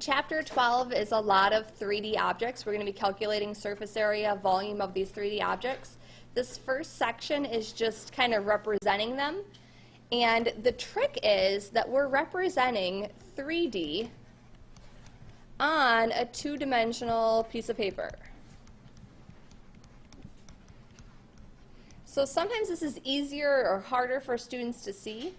Chapter 12 is a lot of 3D objects. We're going to be calculating surface area, volume of these 3D objects. This first section is just kind of representing them. And the trick is that we're representing 3D on a two-dimensional piece of paper. So sometimes this is easier or harder for students to see,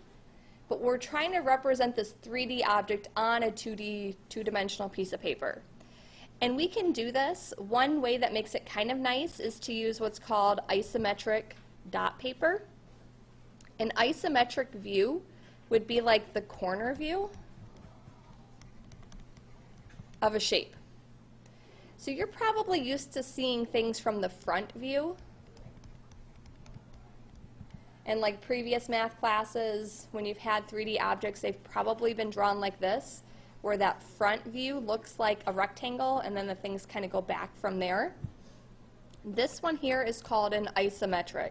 but we're trying to represent this 3D object on a two-dimensional piece of paper. And we can do this. One way that makes it kind of nice is to use what's called isometric dot paper. An isometric view would be like the corner view of a shape. So you're probably used to seeing things from the front view. In like previous math classes, when you've had 3D objects, they've probably been drawn like this, where that front view looks like a rectangle and then the things kind of go back from there. This one here is called an isometric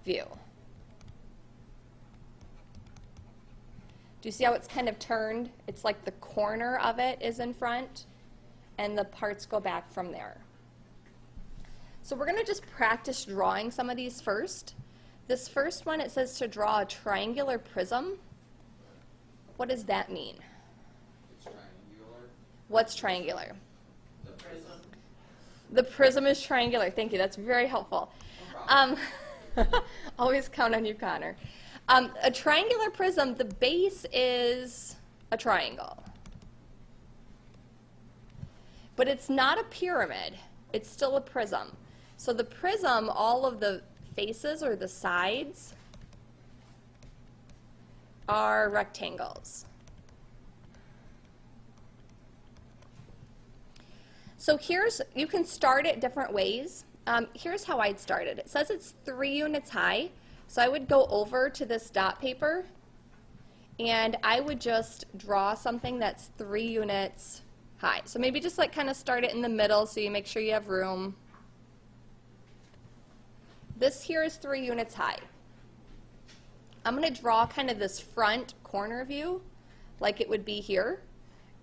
view. Do you see how it's kind of turned? It's like the corner of it is in front and the parts go back from there. So we're going to just practice drawing some of these first. This first one, it says to draw a triangular prism. What does that mean? It's triangular. What's triangular? The prism. The prism is triangular. Thank you. That's very helpful. No problem. Always count on you, Connor. A triangular prism, the base is a triangle. But it's not a pyramid. It's still a prism. So the prism, all of the faces or the sides are rectangles. So you can start it different ways. Here's how I'd start it. It says it's 3 units high, so I would go over to this dot paper and I would just draw something that's 3 units high. So maybe just like kind of start it in the middle so you make sure you have room. This here is 3 units high. I'm going to draw kind of this front corner view like it would be here,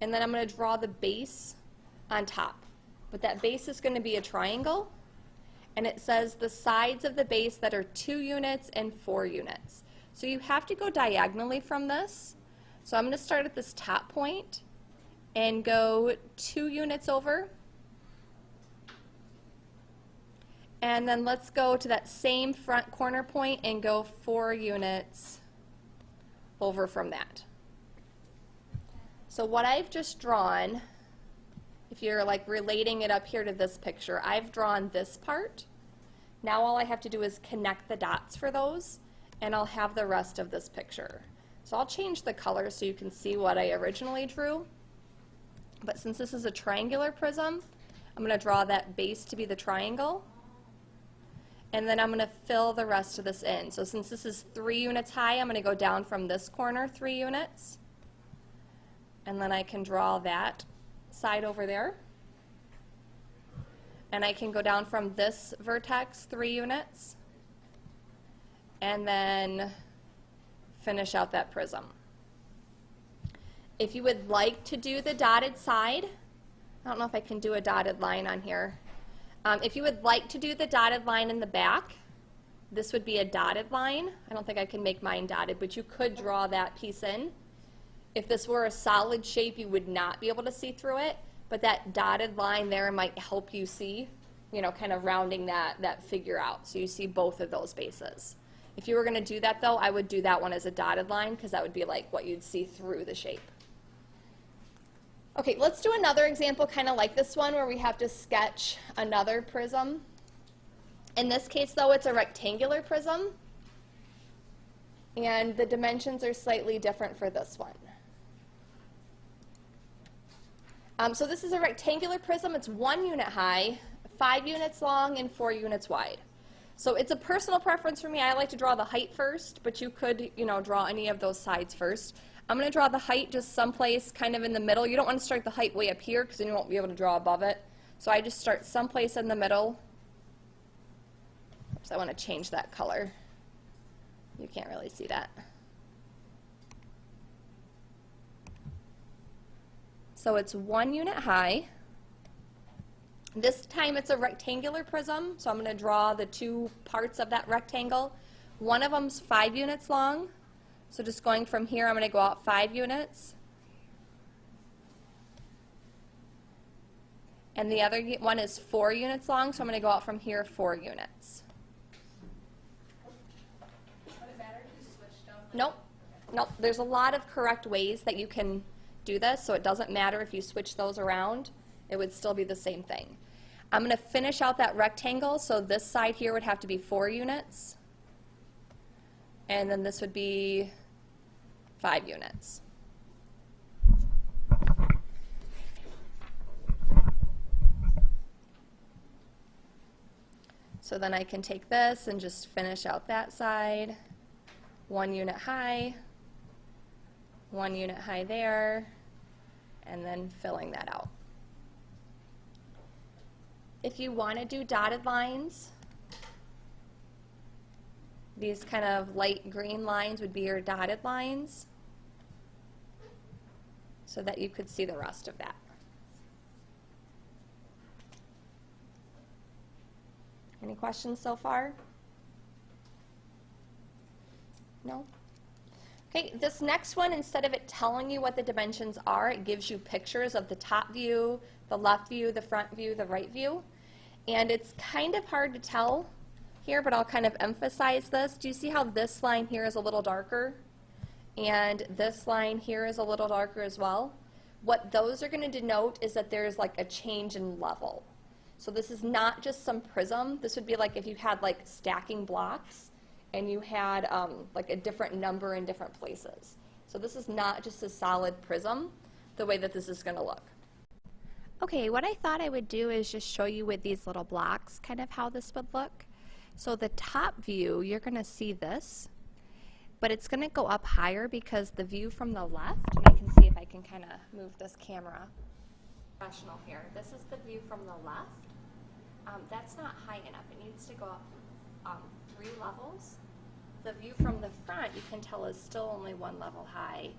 and then I'm going to draw the base on top. But that base is going to be a triangle, and it says the sides of the base that are 2 units and 4 units. So you have to go diagonally from this. So I'm going to start at this top point and go 2 units over. And then let's go to that same front corner point and go 4 units over from that. So what I've just drawn, if you're like relating it up here to this picture, I've drawn this part. Now all I have to do is connect the dots for those, and I'll have the rest of this picture. So I'll change the color so you can see what I originally drew. But since this is a triangular prism, I'm going to draw that base to be the triangle. And then I'm going to fill the rest of this in. So since this is 3 units high, I'm going to go down from this corner 3 units. And then I can draw that side over there. And I can go down from this vertex 3 units. And then finish out that prism. If you would like to do the dotted side, I don't know if I can do a dotted line on here. If you would like to do the dotted line in the back, this would be a dotted line. I don't think I can make mine dotted, but you could draw that piece in. If this were a solid shape, you would not be able to see through it, but that dotted line there might help you see, you know, kind of rounding that figure out. So you see both of those bases. If you were going to do that, though, I would do that one as a dotted line because that would be like what you'd see through the shape. Okay, let's do another example kind of like this one where we have to sketch another prism. In this case, though, it's a rectangular prism, and the dimensions are slightly different for this one. So this is a rectangular prism. It's 1 unit high, 5 units long, and 4 units wide. So it's a personal preference for me. I like to draw the height first, but you could, you know, draw any of those sides first. I'm going to draw the height just someplace kind of in the middle. You don't want to start the height way up here because then you won't be able to draw above it. So I just start someplace in the middle. Oops, I want to change that color. You can't really see that. So it's 1 unit high. This time it's a rectangular prism, so I'm going to draw the two parts of that rectangle. One of them's 5 units long, so just going from here I'm going to go out 5 units. And the other one is 4 units long, so I'm going to go out from here 4 units. Would it matter if you switched them? Nope. Nope. There's a lot of correct ways that you can do this, so it doesn't matter if you switch those around. It would still be the same thing. I'm going to finish out that rectangle, so this side here would have to be 4 units. And then this would be 5 units. So then I can take this and just finish out that side. 1 unit high, 1 unit high there, and then filling that out. If you want to do dotted lines, these kind of light green lines would be your dotted lines so that you could see the rest of that. Any questions so far? No? Okay, this next one, instead of it telling you what the dimensions are, it gives you pictures of the top view, the left view, the front view, the right view. And it's kind of hard to tell here, but I'll kind of emphasize this. Do you see how this line here is a little darker? And this line here is a little darker as well? What those are going to denote is that there's like a change in level. So this is not just some prism. This would be like if you had like stacking blocks and you had like a different number in different places. So this is not just a solid prism the way that this is going to look. Okay, what I thought I would do is just show you with these little blocks kind of how this would look. So the top view, you're going to see this, but it's going to go up higher because the view from the left, and I can see if I can kind of move this camera professional here. This is the view from the left. That's not high enough. It needs to go up 3 levels. The view from the front, you can tell, is still only 1 level high.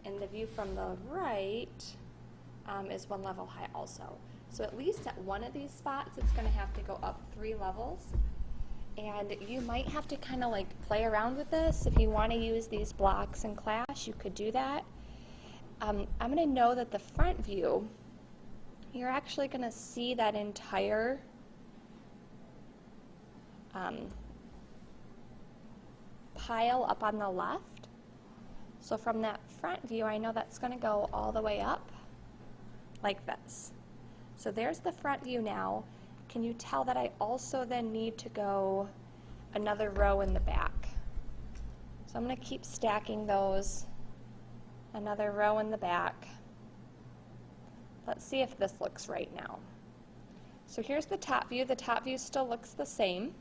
And the view from the right is 1 level high also. So at least at one of these spots, it's going to have to go up 3 levels. And you might have to kind of like play around with this. If you want to use these blocks in class, you could do that. I'm going to know that the front view, you're actually going to see that entire pile up on the left. So from that front view, I know that's going to go all the way up like this. So there's the front view now. Can you tell that I also then need to go another row in the back? So I'm going to keep stacking those. Another row in the back. Let's see if this looks right now. So here's the top view. The top view still looks the same.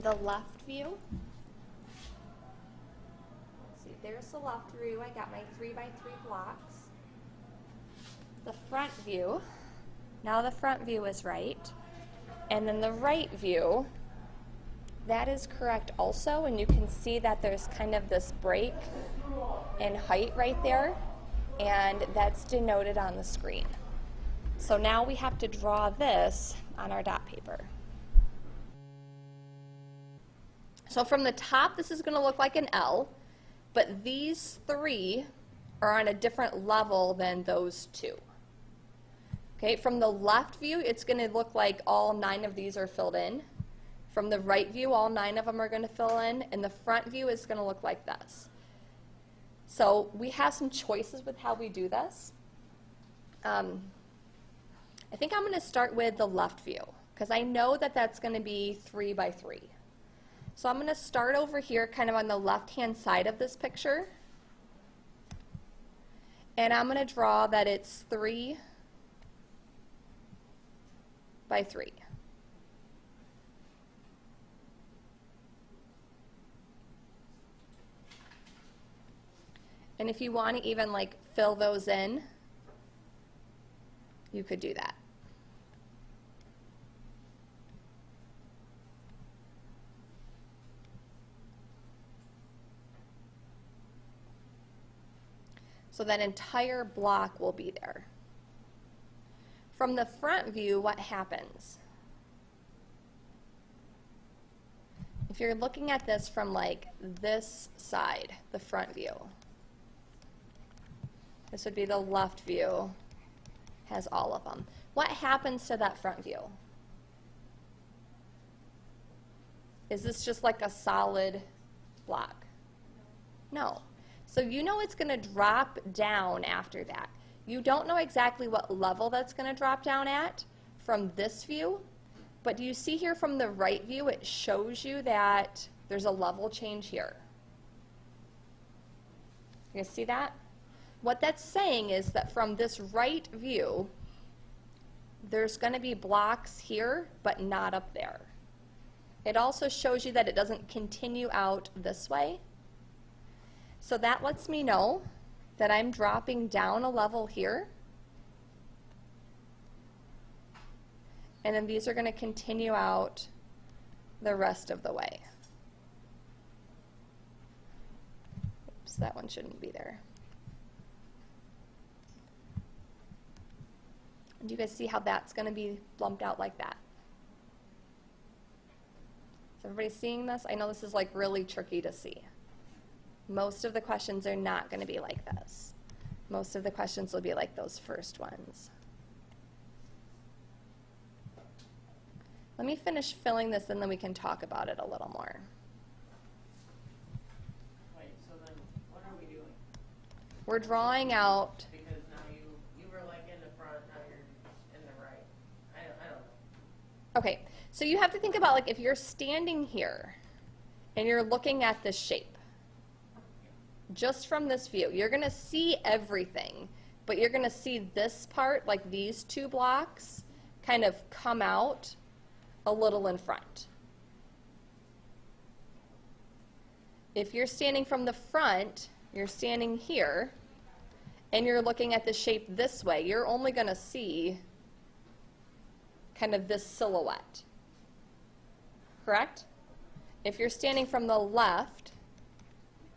The left view. Let's see, there's the left view. I got my 3x3 blocks. The front view. Now the front view is right. And then the right view, that is correct also. And you can see that there's kind of this break in height right there. And that's denoted on the screen. So now we have to draw this on our dot paper. So from the top, this is going to look like an L, but these 3 are on a different level than those 2. Okay, from the left view, it's going to look like all 9 of these are filled in. From the right view, all 9 of them are going to fill in, and the front view is going to look like this. So we have some choices with how we do this. I think I'm going to start with the left view because I know that that's going to be 3x3. So I'm going to start over here kind of on the left-hand side of this picture. And I'm going to draw that it's 3 by 3. And if you want to even like fill those in, you could do that. So that entire block will be there. From the front view, what happens? If you're looking at this from like this side, the front view, this would be the left view, has all of them. What happens to that front view? Is this just like a solid block? No. So you know it's going to drop down after that. You don't know exactly what level that's going to drop down at from this view, but do you see here from the right view, it shows you that there's a level change here. You guys see that? What that's saying is that from this right view, there's going to be blocks here, but not up there. It also shows you that it doesn't continue out this way. So that lets me know that I'm dropping down a level here. And then these are going to continue out the rest of the way. Oops, that one shouldn't be there. Do you guys see how that's going to be lumped out like that? Is everybody seeing this? I know this is like really tricky to see. Most of the questions are not going to be like this. Most of the questions will be like those first ones. Let me finish filling this and then we can talk about it a little more. Wait, so then what are we doing? We're drawing out, Because now you were like in the front, now you're in the right. I don't know. okay, so you have to think about like if you're standing here and you're looking at this shape, just from this view, you're going to see everything, but you're going to see this part, like these two blocks, kind of come out a little in front. If you're standing from the front, you're standing here, and you're looking at the shape this way, you're only going to see kind of this silhouette. Correct? If you're standing from the left,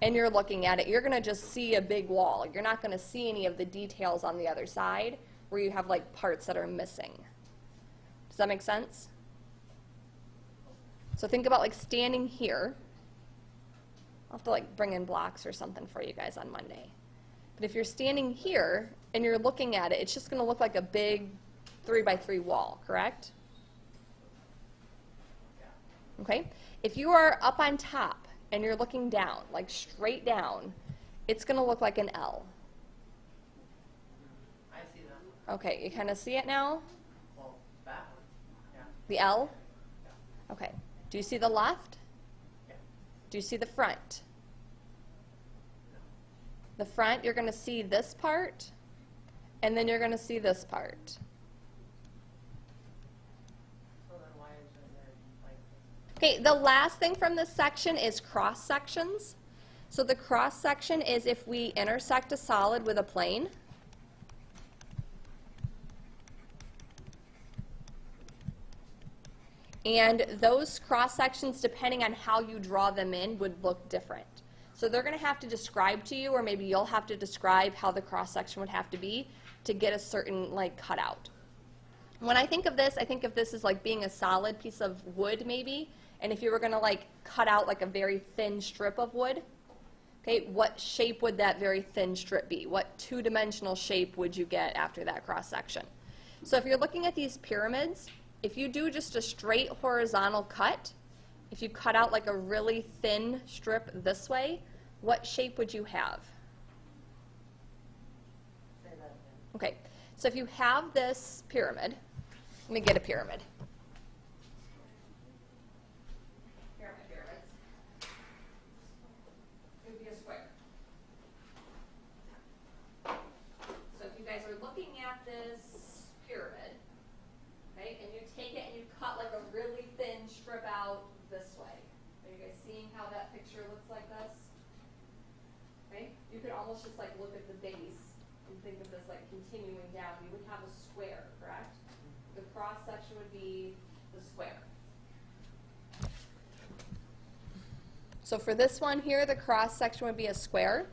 and you're looking at it, you're going to just see a big wall. You're not going to see any of the details on the other side where you have like parts that are missing. Does that make sense? So think about like standing here. I'll have to like bring in blocks or something for you guys on Monday. But if you're standing here and you're looking at it, it's just going to look like a big 3x3 wall, correct? Okay? If you are up on top and you're looking down, like straight down, it's going to look like an L. I see that. Okay, you kind of see it now? Well, that one. Yeah. The L? Okay. Do you see the left? Yeah. Do you see the front? The front, you're going to see this part, and then you're going to see this part. So then why isn't there like this? Okay, the last thing from this section is cross sections. So the cross section is if we intersect a solid with a plane. And those cross sections, depending on how you draw them in, would look different. So they're going to have to describe to you, or maybe you'll have to describe how the cross section would have to be to get a certain like cutout. When I think of this as like being a solid piece of wood maybe, and if you were going to like cut out like a very thin strip of wood, okay, what shape would that very thin strip be? What two-dimensional shape would you get after that cross section? So if you're looking at these pyramids, if you do just a straight horizontal cut, if you cut out like a really thin strip this way, what shape would you have? Say that again. Okay, so if you have this pyramid, let me get a pyramid. Pyramids. It would be a square. So if you guys are looking at this pyramid, okay, and you take it and you cut like a really thin strip out this way. Are you guys seeing how that picture looks like this? Okay, you could almost just like look at the base and think of this like continuing down. You would have a square, correct? The cross section would be the square. So for this one here, the cross section would be a square.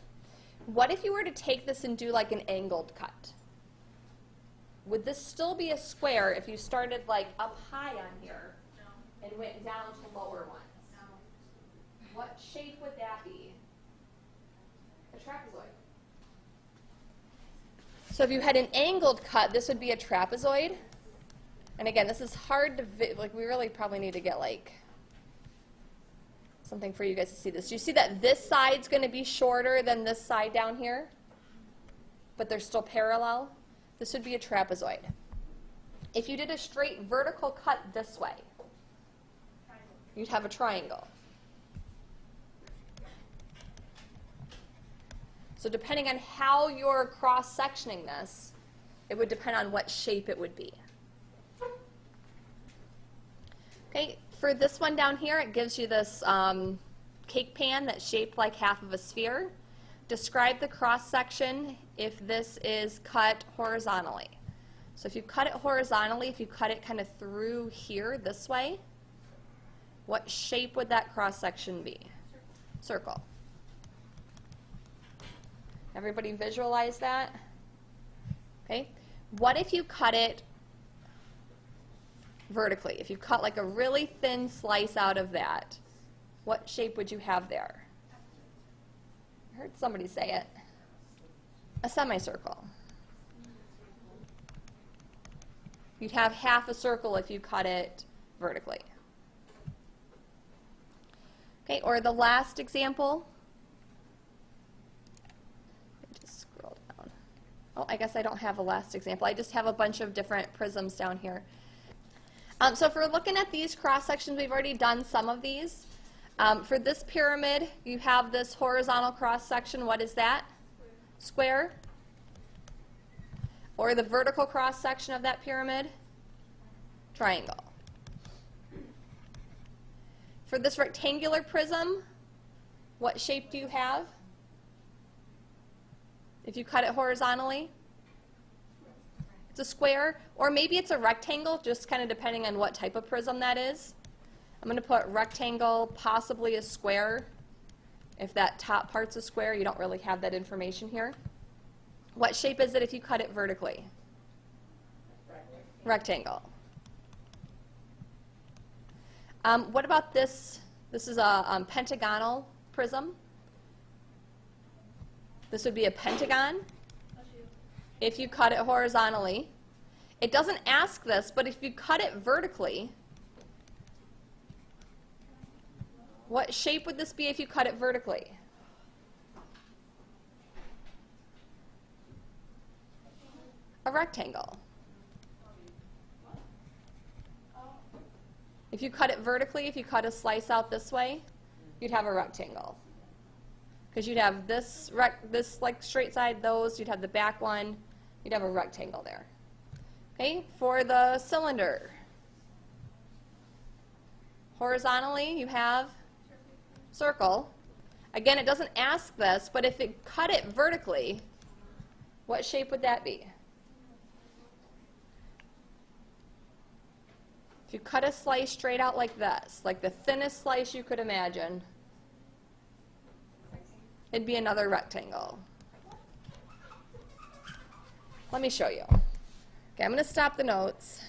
What if you were to take this and do like an angled cut? Would this still be a square if you started like up high on here and went down to lower ones? What shape would that be? A trapezoid. So if you had an angled cut, this would be a trapezoid. And again, this is hard to, like we really probably need to get like something for you guys to see this. You see that this side's going to be shorter than this side down here, but they're still parallel? This would be a trapezoid. If you did a straight vertical cut this way, you'd have a triangle. So depending on how you're cross-sectioning this, it would depend on what shape it would be. Okay, for this one down here, it gives you this cake pan that's shaped like half of a sphere. Describe the cross-section if this is cut horizontally. So if you cut it horizontally, if you cut it kind of through here this way, what shape would that cross-section be? Circle. Everybody visualize that? Okay. What if you cut it vertically? If you cut like a really thin slice out of that, what shape would you have there? I heard somebody say it. A semicircle. You'd have half a circle if you cut it vertically. Okay, or the last example. Just scroll down. Oh, I guess I don't have a last example. I just have a bunch of different prisms down here. So if we're looking at these cross sections, we've already done some of these. For this pyramid, you have this horizontal cross section. What is that? Square. Or the vertical cross section of that pyramid? Triangle. For this rectangular prism, what shape do you have? If you cut it horizontally? It's a square, or maybe it's a rectangle, just kind of depending on what type of prism that is. I'm going to put rectangle, possibly a square. If that top part's a square, you don't really have that information here. What shape is it if you cut it vertically? Rectangle. What about this? This is a pentagonal prism. This would be a pentagon if you cut it horizontally. It doesn't ask this, but if you cut it vertically, what shape would this be if you cut it vertically? A rectangle. If you cut it vertically, if you cut a slice out this way, you'd have a rectangle. Because you'd have this like straight side, those, you'd have the back one, you'd have a rectangle there. Okay, for the cylinder. Horizontally, you have circle. Again, it doesn't ask this, but if it cut it vertically, what shape would that be? If you cut a slice straight out like this, like the thinnest slice you could imagine, it'd be another rectangle. Let me show you. Okay, I'm going to stop the notes.